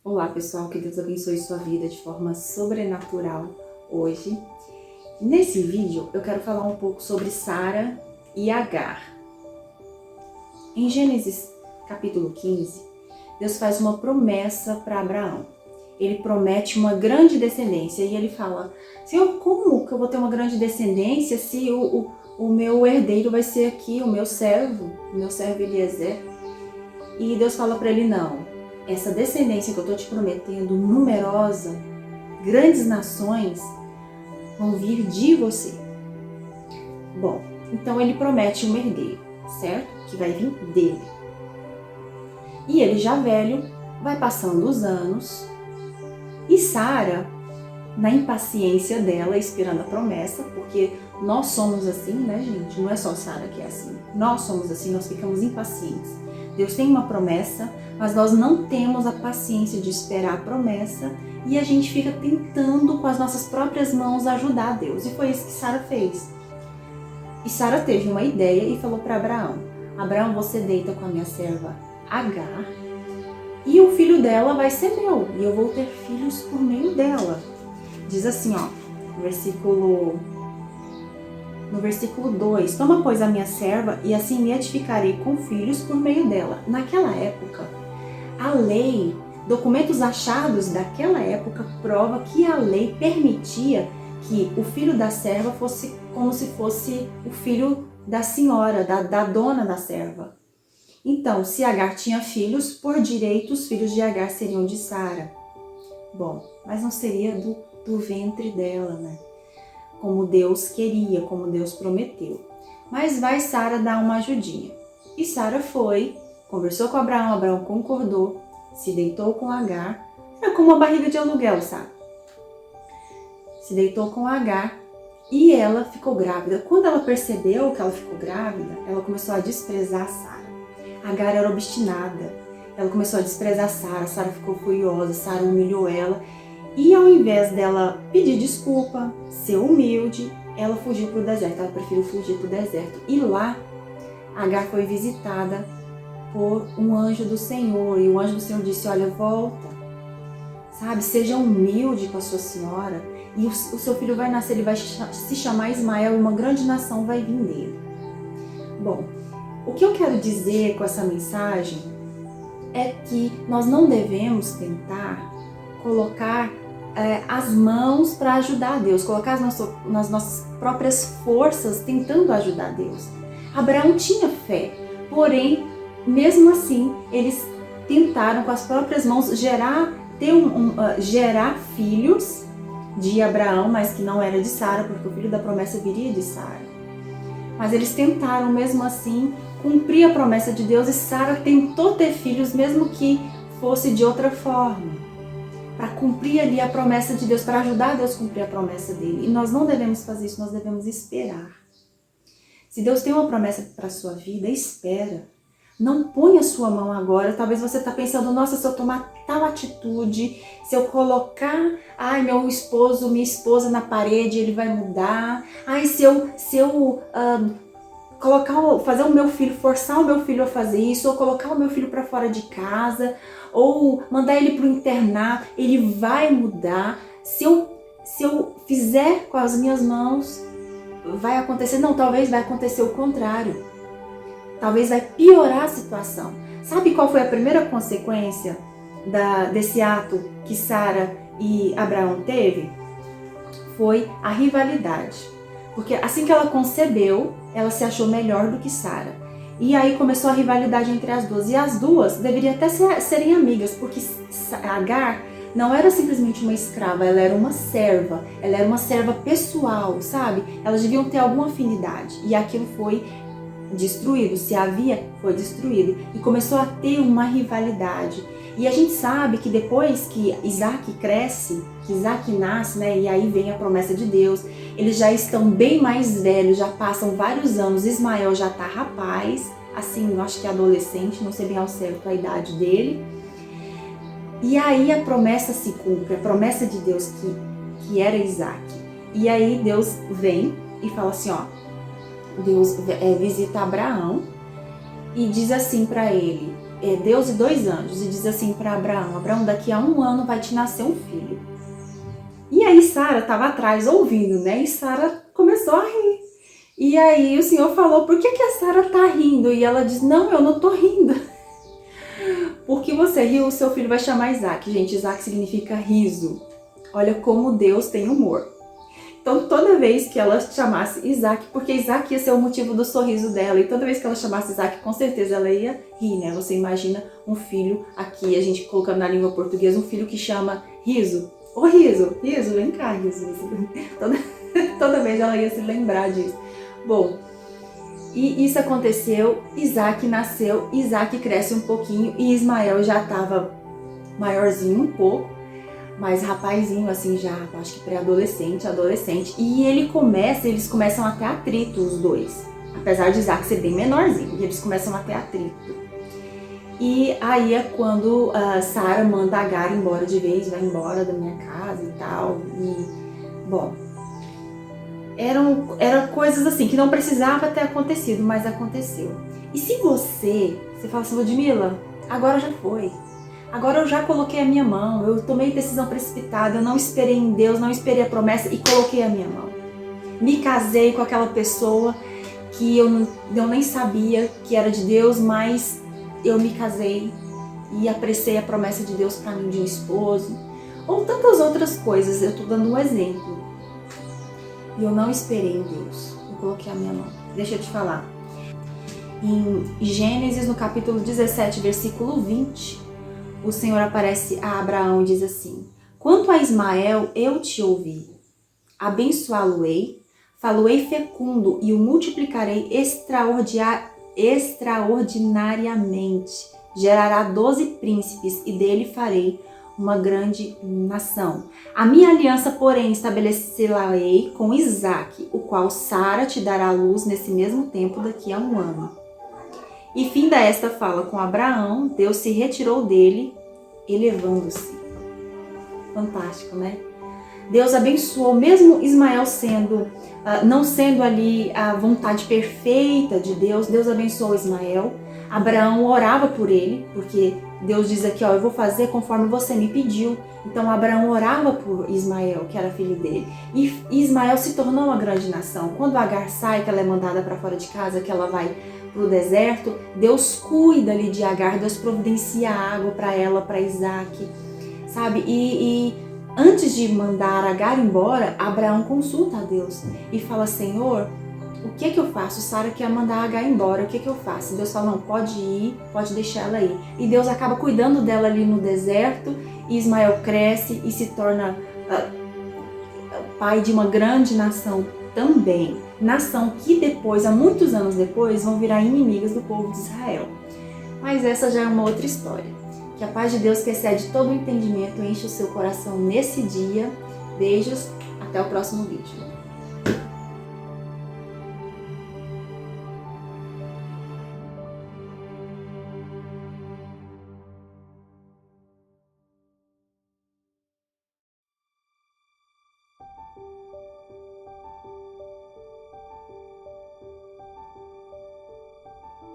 Olá pessoal, que Deus abençoe sua vida de forma sobrenatural hoje. Nesse vídeo eu quero falar um pouco sobre Sara e Agar. Em Gênesis capítulo 15, Deus faz uma promessa para Abraão. Ele promete uma grande descendência e ele fala: Senhor, como que eu vou ter uma grande descendência se o meu herdeiro vai ser aqui, o meu servo Eliezer? E Deus fala para ele: não, essa descendência que eu estou te prometendo, numerosa, grandes nações, vão vir de você. Bom, então ele promete um herdeiro, certo? Que vai vir dele. E ele já velho, vai passando os anos, e Sara, na impaciência dela, esperando a promessa, porque nós somos assim, né, gente? Não é só Sara que é assim. Nós somos assim, nós ficamos impacientes. Deus tem uma promessa, mas nós não temos a paciência de esperar a promessa e a gente fica tentando com as nossas próprias mãos ajudar Deus. E foi isso que Sara fez. E Sara teve uma ideia e falou para Abraão: Abraão, você deita com a minha serva Agar e o filho dela vai ser meu e eu vou ter filhos por meio dela. Diz assim, ó, no versículo 2, toma, pois, a minha serva, e assim me edificarei com filhos por meio dela. Naquela época, a lei, documentos achados daquela época, prova que a lei permitia que o filho da serva fosse como se fosse o filho da senhora, da dona da serva. Então, se Agar tinha filhos, por direito, os filhos de Agar seriam de Sara. Bom, mas não seria do ventre dela, né? Como Deus queria, como Deus prometeu. Mas vai Sara dar uma ajudinha. E Sara foi, conversou com Abraão, Abraão concordou, se deitou com Agar. Era como uma barriga de aluguel, sabe? Se deitou com Agar e ela ficou grávida. Quando ela percebeu que ela ficou grávida, ela começou a desprezar Sara. Agar era obstinada. Ela começou a desprezar Sara. Sara ficou furiosa, Sara humilhou ela. E ao invés dela pedir desculpa, ser humilde, ela fugiu para o deserto. Ela preferiu fugir para o deserto. E lá, Agar foi visitada por um anjo do Senhor. E o anjo do Senhor disse: olha, volta. Sabe, seja humilde com a sua senhora. E o seu filho vai nascer, ele vai se chamar Ismael. E uma grande nação vai vir dele. Bom, o que eu quero dizer com essa mensagem é que nós não devemos tentar colocar as mãos para ajudar a Deus, colocar nas nossas próprias forças tentando ajudar Deus. Abraão tinha fé, porém, mesmo assim, eles tentaram com as próprias mãos gerar filhos de Abraão, mas que não era de Sara, porque o filho da promessa viria de Sara. Mas eles tentaram mesmo assim cumprir a promessa de Deus e Sara tentou ter filhos mesmo que fosse de outra forma, para cumprir ali a promessa de Deus, para ajudar Deus a cumprir a promessa dele. E nós não devemos fazer isso, nós devemos esperar. Se Deus tem uma promessa para a sua vida, espera. Não põe a sua mão agora. Talvez você está pensando: nossa, se eu tomar tal atitude, se eu colocar meu esposo, minha esposa na parede, ele vai mudar. Se eu fazer o meu filho, forçar o meu filho a fazer isso, ou colocar o meu filho para fora de casa, ou mandar ele para o internato, ele vai mudar. Se eu fizer com as minhas mãos, vai acontecer. Não, talvez vai acontecer o contrário. Talvez vai piorar a situação. Sabe qual foi a primeira consequência desse ato que Sara e Abraão teve? Foi a rivalidade. Porque assim que ela concebeu, ela se achou melhor do que Sara. E aí começou a rivalidade entre as duas. E as duas deveriam até serem amigas, porque Agar não era simplesmente uma escrava, ela era uma serva. Ela era uma serva pessoal, sabe? Elas deviam ter alguma afinidade. E aquilo foi destruído. Se havia, foi destruído. E começou a ter uma rivalidade. E a gente sabe que depois que Isaac cresce, que Isaac nasce, né? E aí vem a promessa de Deus. Eles já estão bem mais velhos, já passam vários anos. Ismael já tá rapaz, assim, eu acho que é adolescente, não sei bem ao certo a idade dele. E aí a promessa se cumpre, a promessa de Deus que era Isaac. E aí Deus vem e fala assim, ó, Deus visita Abraão e diz assim para ele: Deus e 2 anjos, e diz assim para Abraão: Abraão, daqui a 1 ano vai te nascer um filho. E aí Sara estava atrás ouvindo, né? E Sara começou a rir. E aí o Senhor falou: por que a Sara tá rindo? E ela diz: não, eu não tô rindo. Porque você riu, o seu filho vai chamar Isaac. Gente, Isaac significa riso. Olha como Deus tem humor. Então toda vez que ela chamasse Isaac, porque Isaac ia ser o motivo do sorriso dela, e toda vez que ela chamasse Isaac, com certeza ela ia rir, né? Você imagina um filho aqui, a gente colocando na língua portuguesa, um filho que chama Riso. Ô Riso, Riso, vem cá, Riso. Toda vez ela ia se lembrar disso. Bom, e isso aconteceu, Isaac nasceu, Isaac cresce um pouquinho e Ismael já estava maiorzinho um pouco, mas rapazinho assim já, acho que pré-adolescente, adolescente, e eles começam a ter atrito os dois, apesar de Isaac ser bem menorzinho, e eles começam a ter atrito. E aí é quando Sara manda Agar embora de vez, vai embora da minha casa e tal, e bom, eram coisas assim que não precisava ter acontecido, mas aconteceu. E se você fala assim: Ludmila, agora já foi. Agora eu já coloquei a minha mão, eu tomei decisão precipitada, eu não esperei em Deus, não esperei a promessa e coloquei a minha mão. Me casei com aquela pessoa que eu nem sabia que era de Deus, mas eu me casei e apreciei a promessa de Deus para mim de um esposo. Ou tantas outras coisas, eu estou dando um exemplo. E eu não esperei em Deus, eu coloquei a minha mão. Deixa eu te falar. Em Gênesis, no capítulo 17, versículo 20, o Senhor aparece a Abraão e diz assim: quanto a Ismael, eu te ouvi. Abençoá-lo-ei, falo-ei fecundo e o multiplicarei extraordinariamente. Gerará 12 príncipes e dele farei uma grande nação. A minha aliança, porém, estabelecê-la-ei com Isaque, o qual Sara te dará à luz nesse mesmo tempo daqui a 1 ano. E finda esta fala com Abraão, Deus se retirou dele, elevando-se. Fantástico, né? Deus abençoou, mesmo Ismael não sendo ali a vontade perfeita de Deus, Deus abençoou Ismael. Abraão orava por ele, porque Deus diz aqui, eu vou fazer conforme você me pediu. Então Abraão orava por Ismael, que era filho dele. E Ismael se tornou uma grande nação. Quando Agar sai, que ela é mandada para fora de casa, que ela vai para o deserto, Deus cuida ali de Agar, Deus providencia água para ela, para Isaac, sabe? E antes de mandar Agar embora, Abraão consulta a Deus e fala: Senhor, o que eu faço? Sara quer mandar Agar embora, o que eu faço? Deus fala: não, pode ir, pode deixar ela ir. E Deus acaba cuidando dela ali no deserto, e Ismael cresce e se torna pai de uma grande nação também. Nação que depois, há muitos anos depois, vão virar inimigas do povo de Israel. Mas essa já é uma outra história. Que a paz de Deus, que excede todo o entendimento, enche o seu coração nesse dia. Beijos, até o próximo vídeo.